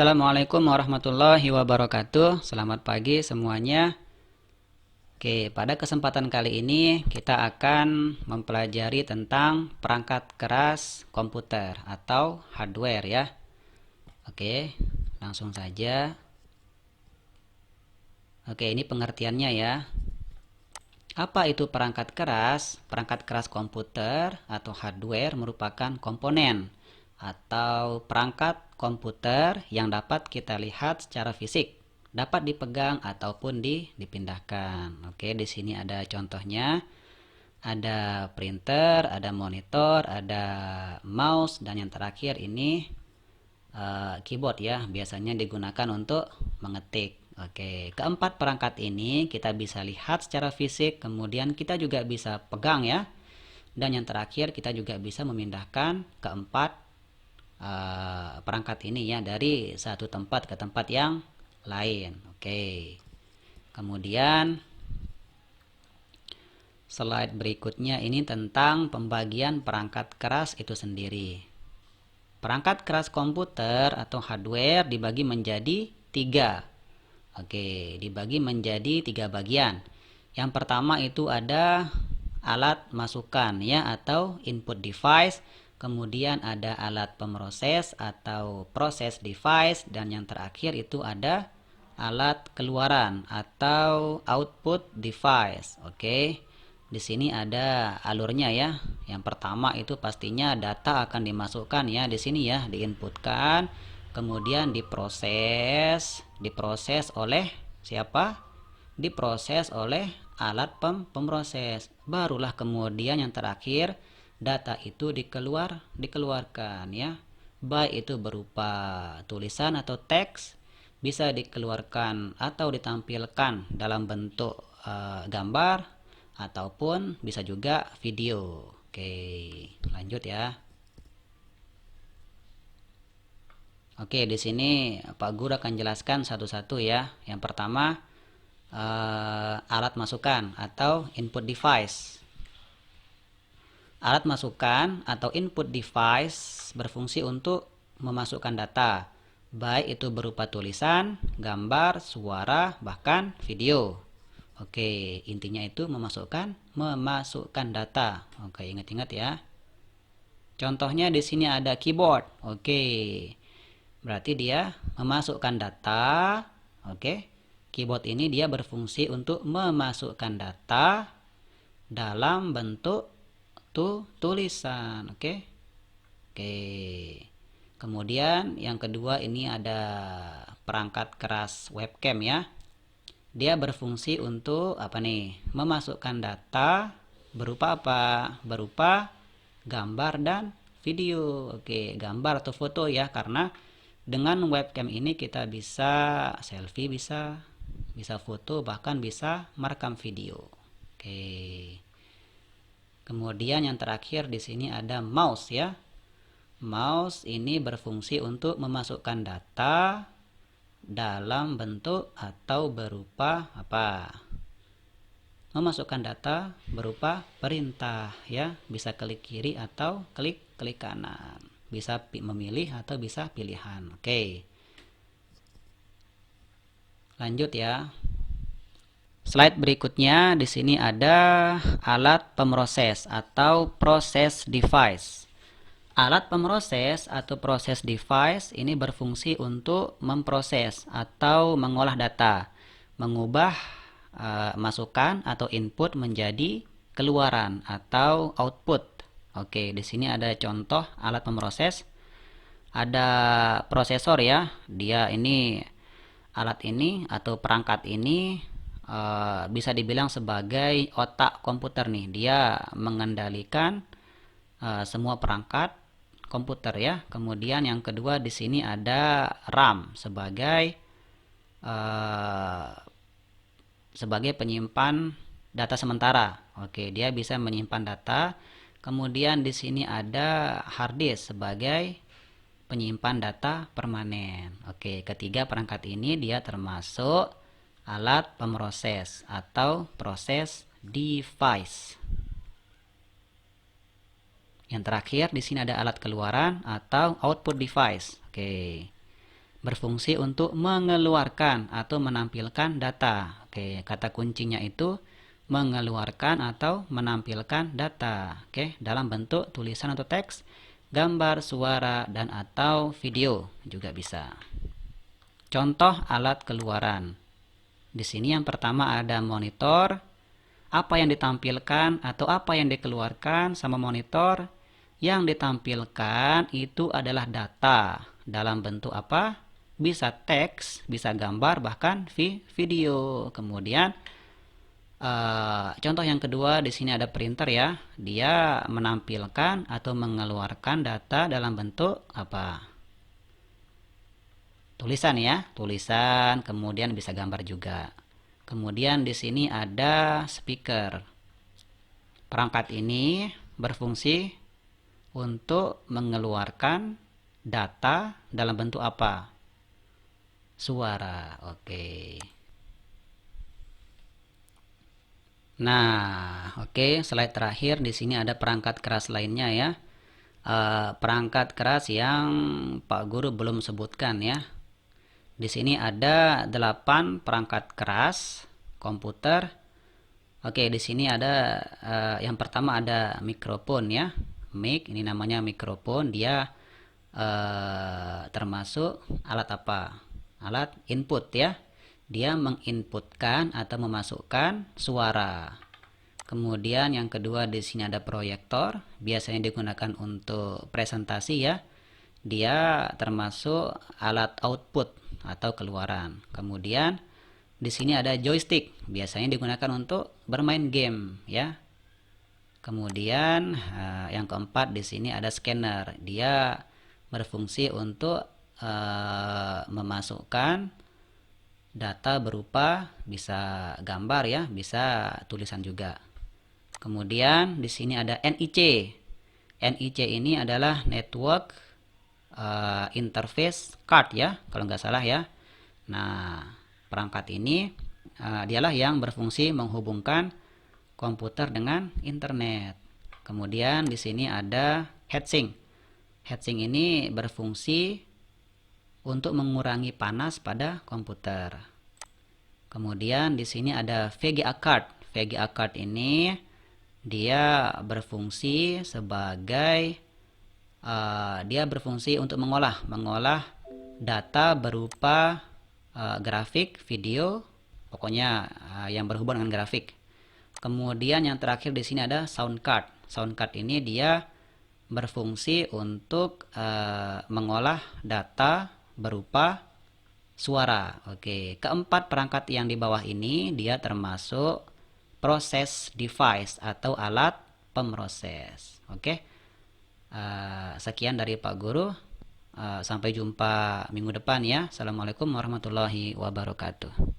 Assalamualaikum warahmatullahi wabarakatuh. Selamat pagi semuanya. Oke, pada kesempatan kali ini kita akan mempelajari tentang perangkat keras komputer atau hardware ya. Oke, langsung saja. Oke, ini pengertiannya ya. Apa itu perangkat keras? Perangkat keras komputer atau hardware merupakan komponen atau perangkat komputer yang dapat kita lihat secara fisik, dapat dipegang ataupun dipindahkan. Oke, di sini ada contohnya. Ada printer, ada monitor, ada mouse, dan yang terakhir ini keyboard ya, biasanya digunakan untuk mengetik. Oke, keempat perangkat ini kita bisa lihat secara fisik, kemudian kita juga bisa pegang ya. Dan yang terakhir kita juga bisa memindahkan keempat perangkat ini ya dari satu tempat ke tempat yang lain. Oke. Kemudian slide berikutnya ini tentang pembagian perangkat keras itu sendiri. Perangkat keras komputer atau hardware dibagi menjadi 3. Oke, dibagi menjadi 3 bagian. Yang pertama itu ada alat masukan ya atau input device, kemudian ada alat pemroses atau process device, dan yang terakhir itu ada alat keluaran atau output device. Oke. Di sini ada alurnya ya. Yang pertama itu pastinya data akan dimasukkan ya di sini ya, diinputkan, kemudian diproses oleh siapa? Diproses oleh alat pemroses. Barulah kemudian yang terakhir data itu dikeluarkan ya. Baik itu berupa tulisan atau teks, bisa dikeluarkan atau ditampilkan dalam bentuk gambar ataupun bisa juga video. Oke, lanjut ya. Oke, di sini Pak Guru akan jelaskan satu-satu ya. Yang pertama alat masukan atau input device. Alat masukan atau input device berfungsi untuk memasukkan data, baik itu berupa tulisan, gambar, suara, bahkan video. Oke, intinya itu memasukkan data. Oke, ingat-ingat ya. Contohnya di sini ada keyboard. Oke. Berarti dia memasukkan data. Oke. Keyboard ini dia berfungsi untuk memasukkan data dalam bentuk tulisan. Oke. Oke. Kemudian yang kedua ini ada perangkat keras webcam ya. Dia berfungsi untuk apa nih? Memasukkan data berupa apa? Berupa gambar dan video. Oke, gambar atau foto ya, karena dengan webcam ini kita bisa selfie, bisa foto, bahkan bisa merekam video. Oke. Kemudian yang terakhir di sini ada mouse ya. Mouse ini berfungsi untuk memasukkan data dalam bentuk atau berupa apa? Memasukkan data berupa perintah ya, bisa klik kiri atau klik kanan, bisa memilih atau bisa pilihan. Oke. Lanjut ya. Slide berikutnya di sini ada alat pemroses atau process device. Alat pemroses atau proses device ini berfungsi untuk memproses atau mengolah data, mengubah masukan atau input menjadi keluaran atau output. Oke, di sini ada contoh alat pemroses. Ada prosesor ya. Dia ini alat ini atau perangkat ini bisa dibilang sebagai otak komputer nih. Dia mengendalikan semua perangkat komputer ya. Kemudian yang kedua di sini ada RAM sebagai penyimpan data sementara. Oke, dia bisa menyimpan data. Kemudian di sini ada hard disk sebagai penyimpan data permanen. Oke, ketiga perangkat ini dia termasuk alat pemroses atau proses device. Yang terakhir di sini ada alat keluaran atau output device. Oke. berfungsi untuk mengeluarkan atau menampilkan data. Oke, kata kuncinya itu mengeluarkan atau menampilkan data. Oke, dalam bentuk tulisan atau teks, gambar, suara, dan atau video juga bisa. Contoh alat keluaran. Di sini yang pertama ada monitor. Apa yang ditampilkan atau apa yang dikeluarkan sama monitor? Yang ditampilkan itu adalah data dalam bentuk apa? Bisa teks, bisa gambar, bahkan video. Kemudian contoh yang kedua di sini ada printer ya. Dia menampilkan atau mengeluarkan data dalam bentuk apa? Tulisan ya, tulisan, kemudian bisa gambar juga. Kemudian di sini ada speaker. Perangkat ini berfungsi untuk mengeluarkan data dalam bentuk apa? Suara. Oke. Nah, oke, slide terakhir di sini ada perangkat keras lainnya ya. Perangkat keras yang Pak Guru belum sebutkan ya. Di sini ada 8 perangkat keras komputer. Oke, di sini ada yang pertama ada mikrofon ya. Mic, ini namanya mikrofon. Dia termasuk alat apa? Alat input ya. Dia menginputkan atau memasukkan suara. Kemudian yang kedua di sini ada proyektor. Biasanya digunakan untuk presentasi ya. Dia termasuk alat output atau keluaran. Kemudian di sini ada joystick, biasanya digunakan untuk bermain game ya. Kemudian yang keempat di sini ada scanner. Dia berfungsi untuk memasukkan data berupa bisa gambar ya, bisa tulisan juga. Kemudian di sini ada NIC. NIC ini adalah network interface card ya, kalau nggak salah ya. Nah, perangkat ini dialah yang berfungsi menghubungkan komputer dengan internet. Kemudian di sini ada heatsink. Heatsink ini berfungsi untuk mengurangi panas pada komputer. Kemudian di sini ada VGA card. VGA card ini dia berfungsi sebagai dia berfungsi untuk mengolah data berupa grafik, video, pokoknya yang berhubungan dengan grafik. Kemudian yang terakhir di sini ada sound card. Sound card ini dia berfungsi untuk mengolah data berupa suara. Oke, keempat perangkat yang di bawah ini dia termasuk proses device atau alat pemroses. Oke. Sekian dari Pak Guru. Sampai jumpa minggu depan ya. Assalamualaikum warahmatullahi wabarakatuh.